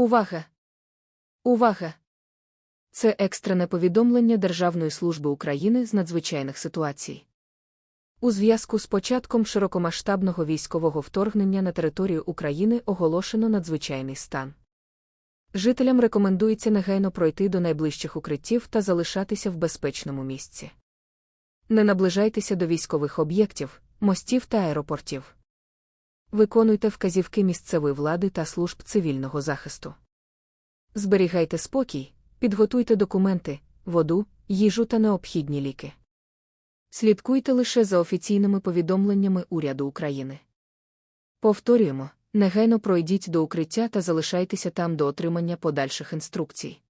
Увага! Увага! Це екстрене повідомлення Державної служби України з надзвичайних ситуацій. У зв'язку з початком широкомасштабного військового вторгнення на територію України оголошено надзвичайний стан. Жителям рекомендується негайно пройти до найближчих укриттів та залишатися в безпечному місці. Не наближайтеся до військових об'єктів, мостів та аеропортів. Виконуйте вказівки місцевої влади та служб цивільного захисту. Зберігайте спокій, підготуйте документи, воду, їжу та необхідні ліки. Слідкуйте лише за офіційними повідомленнями уряду України. Повторюємо, негайно пройдіть до укриття та залишайтеся там до отримання подальших інструкцій.